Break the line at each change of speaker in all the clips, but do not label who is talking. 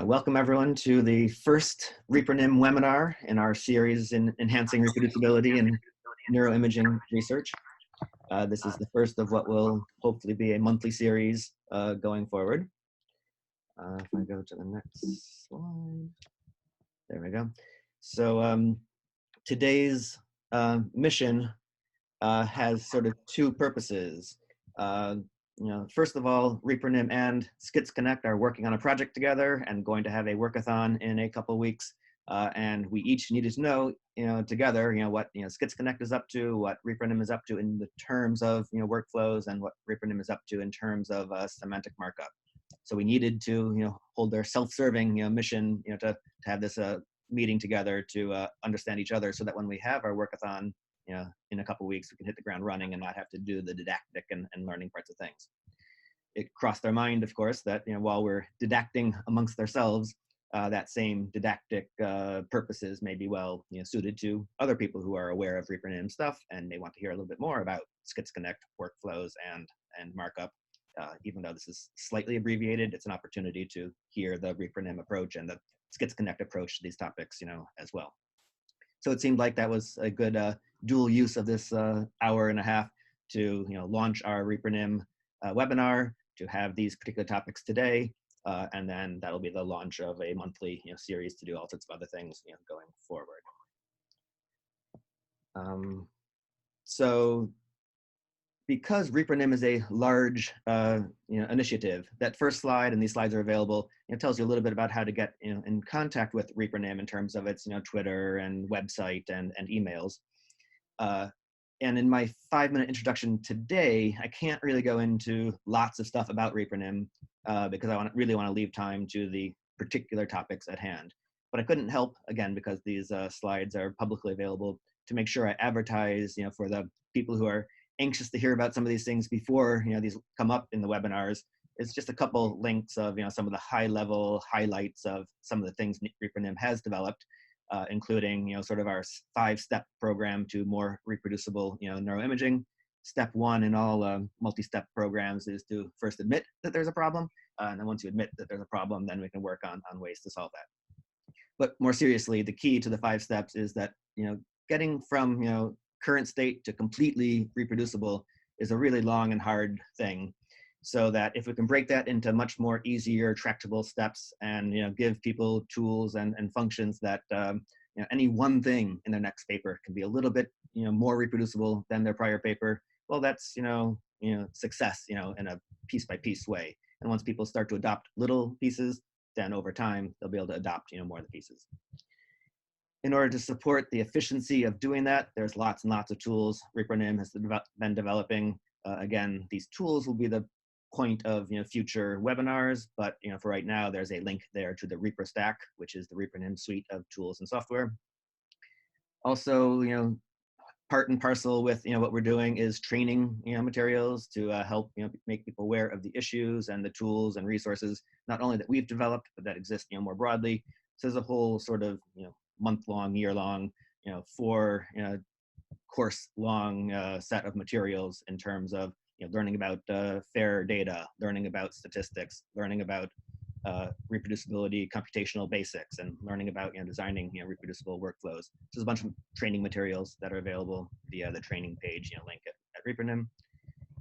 Welcome everyone to the first ReproNim webinar in our series in enhancing reproducibility in neuroimaging research. This is the first of what will hopefully be a monthly series going forward. If I go to the next slide, there we go. So today's mission has sort of two purposes. First of all, ReproNim and SchizConnect are working on a project together and going to have a workathon in a couple of weeks. And we each needed to know, together, what SchizConnect is up to, what ReproNim is up to in the terms of workflows, and what ReproNim is up to in terms of semantic markup. So we needed to hold their self-serving mission to have this meeting together to understand each other, so that when we have our workathon in a couple of weeks, we can hit the ground running and not have to do the didactic and learning parts of things. It crossed our mind, of course, that while we're didacting amongst ourselves, that same didactic purposes may be well suited to other people who are aware of ReproNim stuff and may want to hear a little bit more about SchizConnect workflows and markup. Even though this is slightly abbreviated, it's an opportunity to hear the ReproNim approach and the SchizConnect approach to these topics, as well. So it seemed like that was a good dual use of this hour and a half to launch our ReproNim webinar, to have these particular topics today, and then that'll be the launch of a monthly series to do all sorts of other things going forward. So because ReproNim is a large initiative, that first slide, and these slides are available, tells you a little bit about how to get in contact with ReproNim in terms of its Twitter and website and emails. And in my 5-minute introduction today, I can't really go into lots of stuff about ReproNim because I really want to leave time to the particular topics at hand. But I couldn't help, again, because these slides are publicly available, to make sure I advertise for the people who are anxious to hear about some of these things before these come up in the webinars. It's just a couple links of some of the high-level highlights of some of the things ReproNim has developed, including sort of our 5-step program to more reproducible neuroimaging. Step 1 in all multi-step programs is to first admit that there's a problem, and then once you admit that there's a problem, then we can work on ways to solve that. But more seriously, the key to the 5 steps is that getting from current state to completely reproducible is a really long and hard thing. So that if we can break that into much more easier, tractable steps, and give people tools and functions that any one thing in their next paper can be a little bit more reproducible than their prior paper, well, that's success in a piece-by-piece way. And once people start to adopt little pieces, then over time they'll be able to adopt more of the pieces. In order to support the efficiency of doing that, there's lots and lots of tools ReproNim has been developing. Again, these tools will be the point of future webinars, but for right now, there's a link there to the ReproStack, which is the ReproNim suite of tools and software. Also, part and parcel with what we're doing is training materials to help make people aware of the issues and the tools and resources, not only that we've developed, but that exist more broadly. So there's a whole sort of month-long, year-long, 4 course-long set of materials in terms of learning about fair data, learning about statistics, learning about reproducibility, computational basics, and learning about designing reproducible workflows. So there's a bunch of training materials that are available via the training page link at ReproNim.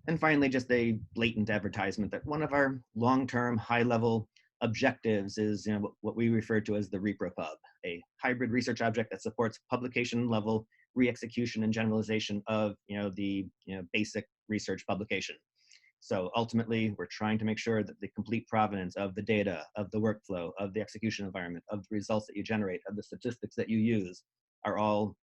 And finally, just a blatant advertisement that one of our long-term, high-level objectives is what we refer to as the ReproPub, a hybrid research object that supports publication-level re-execution and generalization of the basic research publication. So ultimately, we're trying to make sure that the complete provenance of the data, of the workflow, of the execution environment, of the results that you generate, of the statistics that you use, are all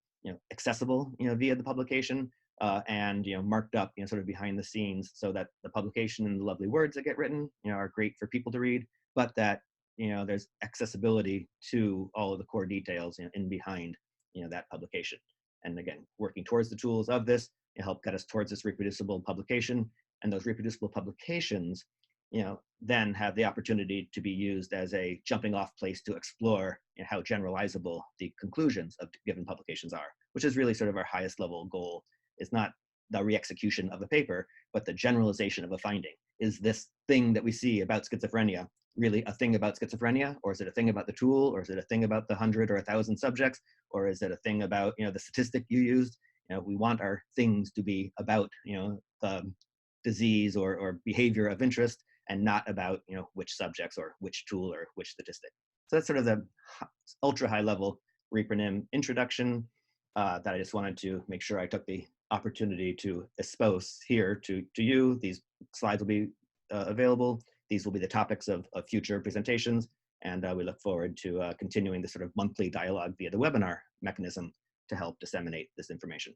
accessible via the publication and marked up sort of behind the scenes, so that the publication and the lovely words that get written are great for people to read, but that there's accessibility to all of the core details in behind that publication. And again, working towards the tools of this help get us towards this reproducible publication, and those reproducible publications then have the opportunity to be used as a jumping off place to explore how generalizable the conclusions of given publications are, which is really sort of our highest level goal. It's not the re-execution of a paper, but the generalization of a finding. Is this thing that we see about schizophrenia really a thing about schizophrenia, or is it a thing about the tool, or is it a thing about the 100 or 1,000 subjects, or is it a thing about the statistic you used? We want our things to be about the disease or behavior of interest, and not about which subjects or which tool or which statistic. So that's sort of the ultra high level ReproNim introduction that I just wanted to make sure I took the opportunity to expose here to you. These slides will be available. These will be the topics of future presentations, and we look forward to continuing this sort of monthly dialogue via the webinar mechanism to help disseminate this information.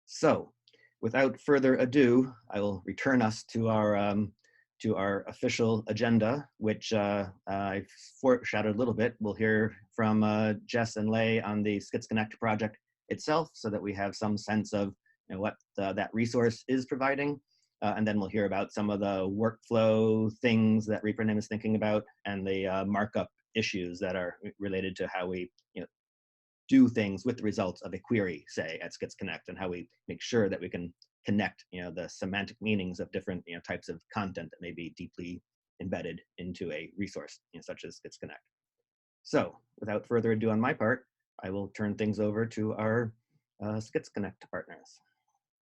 So without further ado, I will return us to our official agenda, which I foreshadowed a little bit. We'll hear from Jess and Lei on the SchizConnect project itself, so that we have some sense of what that resource is providing. And then we'll hear about some of the workflow things that ReproNim is thinking about, and the markup issues that are related to how we do things with the results of a query, say, at SchizConnect, and how we make sure that we can connect the semantic meanings of different types of content that may be deeply embedded into a resource such as SchizConnect. So without further ado on my part, I will turn things over to our SchizConnect partners.